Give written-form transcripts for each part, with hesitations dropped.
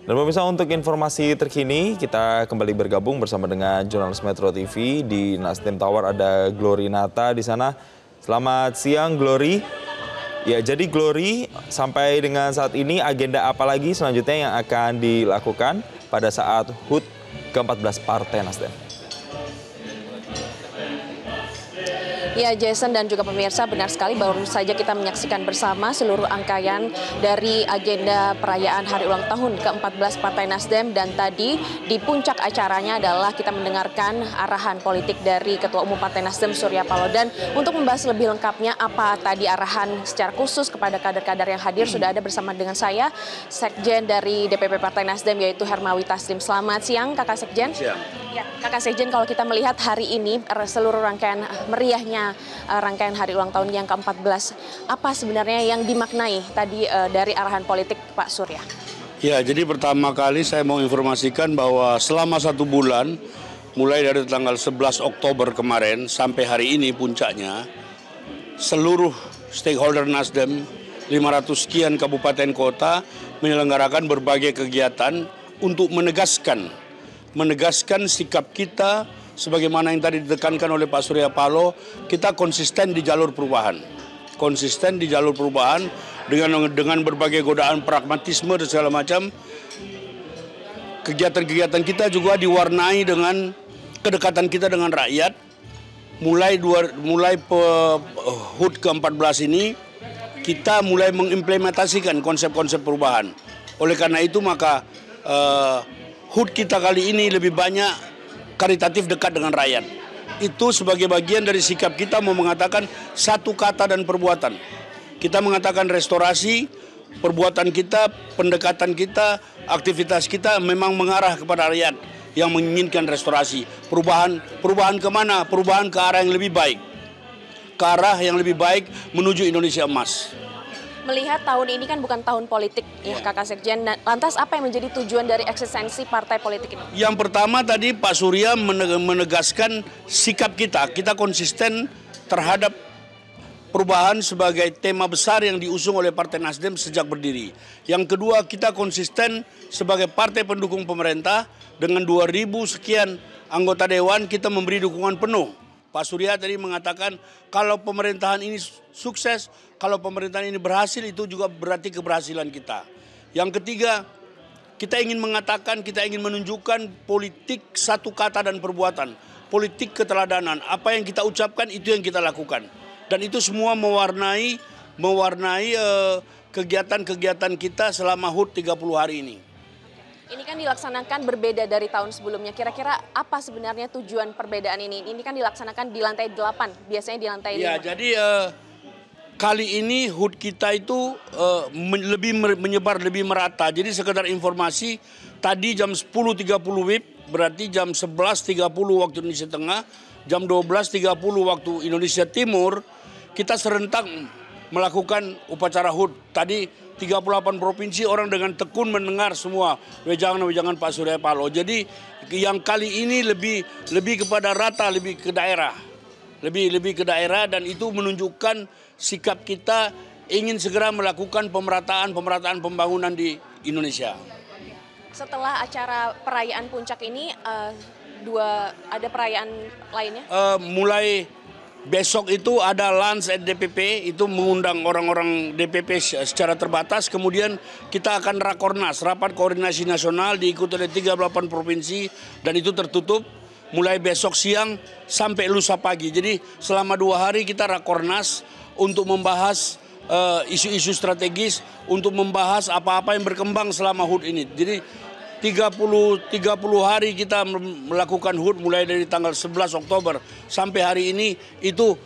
Dan pemirsa, untuk informasi terkini kita kembali bergabung bersama dengan jurnalis Metro TV di Nasdem Tower. Ada Glory Nata di sana. Selamat siang Glory. Ya, jadi Glory, sampai dengan saat ini agenda apa lagi selanjutnya yang akan dilakukan pada saat HUT ke-14 Partai Nasdem? Ya, Jason dan juga pemirsa, benar sekali baru saja kita menyaksikan bersama seluruh rangkaian dari agenda perayaan hari ulang tahun ke-14 Partai Nasdem, dan tadi di puncak acaranya adalah kita mendengarkan arahan politik dari Ketua Umum Partai Nasdem Surya Paloh. Dan untuk membahas lebih lengkapnya apa tadi arahan secara khusus kepada kader-kader yang hadir, sudah ada bersama dengan saya Sekjen dari DPP Partai Nasdem yaitu Hermawi Taslim. Selamat siang Kakak Sekjen. Siang. Ya, Kakak Sekjen, kalau kita melihat hari ini seluruh rangkaian meriahnya rangkaian hari ulang tahun yang ke-14, apa sebenarnya yang dimaknai tadi dari arahan politik Pak Surya? Ya, jadi pertama kali saya mau informasikan bahwa selama 1 bulan, mulai dari tanggal 11 Oktober kemarin sampai hari ini puncaknya, seluruh stakeholder Nasdem, 500 sekian kabupaten kota menyelenggarakan berbagai kegiatan untuk menegaskan sikap kita sebagaimana yang tadi ditekankan oleh Pak Surya Paloh. Kita konsisten di jalur perubahan. Konsisten di jalur perubahan dengan berbagai godaan pragmatisme dan segala macam. Kegiatan-kegiatan kita juga diwarnai dengan kedekatan kita dengan rakyat. Mulai HUT ke-14 ini kita mulai mengimplementasikan konsep-konsep perubahan. Oleh karena itu maka HUT kita kali ini lebih banyak karitatif, dekat dengan rakyat. Itu sebagai bagian dari sikap kita mau mengatakan satu kata dan perbuatan. Kita mengatakan restorasi, perbuatan kita, pendekatan kita, aktivitas kita memang mengarah kepada rakyat yang menginginkan restorasi. Perubahan kemana? Perubahan ke arah yang lebih baik. Ke arah yang lebih baik menuju Indonesia emas. Melihat tahun ini kan bukan tahun politik ya Kakak Sekjen, lantas apa yang menjadi tujuan dari eksistensi partai politik ini? Yang pertama tadi Pak Surya menegaskan sikap kita konsisten terhadap perubahan sebagai tema besar yang diusung oleh Partai Nasdem sejak berdiri. Yang kedua, kita konsisten sebagai partai pendukung pemerintah dengan 2.000 sekian anggota dewan, kita memberi dukungan penuh. Pak Surya tadi mengatakan kalau pemerintahan ini sukses, kalau pemerintahan ini berhasil, itu juga berarti keberhasilan kita. Yang ketiga, kita ingin mengatakan, kita ingin menunjukkan politik satu kata dan perbuatan. Politik keteladanan, apa yang kita ucapkan itu yang kita lakukan. Dan itu semua mewarnai kegiatan-kegiatan kita selama HUT 30 hari ini. Ini kan dilaksanakan berbeda dari tahun sebelumnya. Kira-kira apa sebenarnya tujuan perbedaan ini? Ini kan dilaksanakan di lantai 8, biasanya di lantai 5. Ya, jadi kali ini HUT kita itu lebih menyebar, lebih merata. Jadi sekedar informasi, tadi jam 10.30 WIB, berarti jam 11.30 waktu Indonesia Tengah, jam 12.30 waktu Indonesia Timur, kita serentak melakukan upacara HUT. Tadi 38 provinsi orang dengan tekun mendengar semua wejangan-wejangan Pak Surya Paloh. Jadi yang kali ini lebih kepada rata, lebih ke daerah. Lebih ke daerah, dan itu menunjukkan sikap kita ingin segera melakukan pemerataan pembangunan di Indonesia. Setelah acara perayaan puncak ini, ada perayaan lainnya? Mulai besok itu ada lunch at DPP, itu mengundang orang-orang DPP secara terbatas. Kemudian kita akan rakornas, rapat koordinasi nasional, diikuti oleh 38 provinsi, dan itu tertutup mulai besok siang sampai lusa pagi. Jadi selama 2 hari kita rakornas untuk membahas isu-isu strategis, untuk membahas apa-apa yang berkembang selama HUT ini. Jadi 30 hari kita melakukan HUT mulai dari tanggal 11 Oktober sampai hari ini. Itu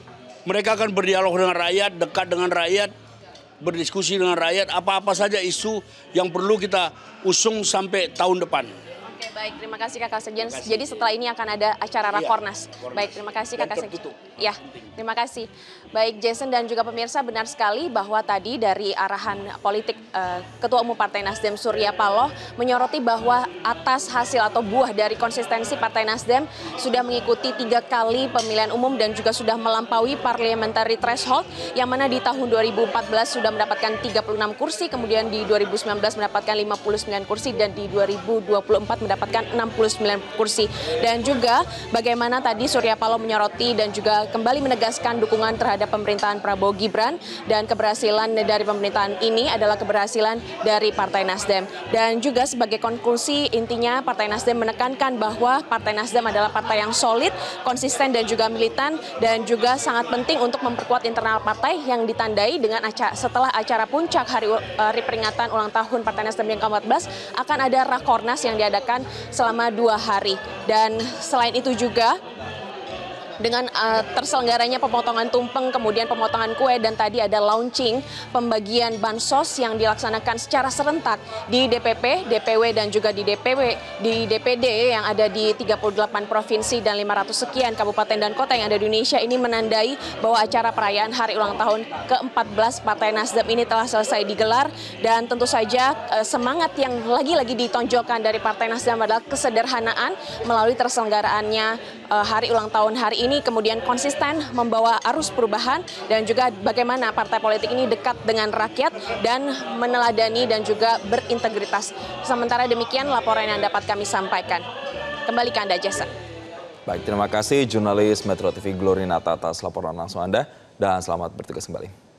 mereka akan berdialog dengan rakyat, dekat dengan rakyat, berdiskusi dengan rakyat, apa-apa saja isu yang perlu kita usung sampai tahun depan. Oke, baik, terima kasih Kakak Sekjen. Jadi setelah ini akan ada acara rakornas. Baik, terima kasih Kakak Sekjen. Ya, terima kasih. Baik Jason dan juga pemirsa, benar sekali bahwa tadi dari arahan politik Ketua Umum Partai Nasdem Surya Paloh menyoroti bahwa atas hasil atau buah dari konsistensi Partai Nasdem sudah mengikuti 3 kali pemilihan umum dan juga sudah melampaui parliamentary threshold yang mana di tahun 2014 sudah mendapatkan 36 kursi, kemudian di 2019 mendapatkan 59 kursi dan di 2024 mendapatkan 69 kursi. Dan juga bagaimana tadi Surya Paloh menyoroti dan juga kembali menegaskan dukungan terhadap pemerintahan Prabowo Gibran, dan keberhasilan dari pemerintahan ini adalah keberhasilan dari Partai Nasdem. Dan juga sebagai konklusi intinya Partai Nasdem menekankan bahwa Partai Nasdem adalah partai yang solid, konsisten dan juga militan, dan juga sangat penting untuk memperkuat internal partai yang ditandai dengan setelah acara puncak hari peringatan ulang tahun Partai Nasdem yang ke-14 akan ada Rakornas yang diadakan selama 2 hari. Dan selain itu juga dengan terselenggaranya pemotongan tumpeng, kemudian pemotongan kue, dan tadi ada launching pembagian bansos yang dilaksanakan secara serentak di DPP, DPW, dan juga di DPD yang ada di 38 provinsi dan 500 sekian kabupaten dan kota yang ada di Indonesia. Ini menandai bahwa acara perayaan hari ulang tahun ke-14 Partai Nasdem ini telah selesai digelar, dan tentu saja semangat yang lagi-lagi ditonjolkan dari Partai Nasdem adalah kesederhanaan melalui terselenggaraannya hari ulang tahun hari ini, kemudian konsisten membawa arus perubahan, dan juga bagaimana partai politik ini dekat dengan rakyat dan meneladani dan juga berintegritas. Sementara demikian laporan yang dapat kami sampaikan. Kembali ke Anda, Jason. Baik, terima kasih jurnalis Metro TV Glorinata atas laporan langsung Anda, dan selamat bertugas kembali.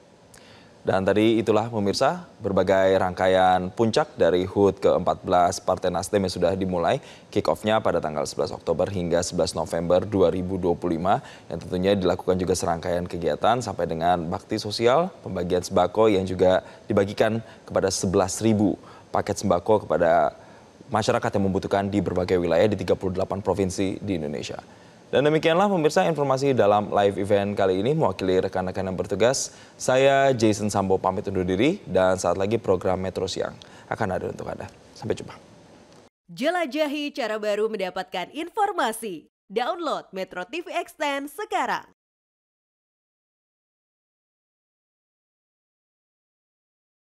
Dan tadi itulah pemirsa berbagai rangkaian puncak dari HUT ke-14 Partai Nasdem yang sudah dimulai. Kick-off-nya pada tanggal 11 Oktober hingga 11 November 2025. Yang tentunya dilakukan juga serangkaian kegiatan sampai dengan bakti sosial, pembagian sembako yang juga dibagikan kepada 11.000 paket sembako kepada masyarakat yang membutuhkan di berbagai wilayah di 38 provinsi di Indonesia. Dan demikianlah pemirsa informasi dalam live event kali ini. Mewakili rekan-rekan yang bertugas, saya Jason Sambo pamit undur diri, dan saat lagi program Metro Siang akan ada untuk Anda. Sampai jumpa. Jelajahi cara baru mendapatkan informasi. Download Metro TV Extend sekarang.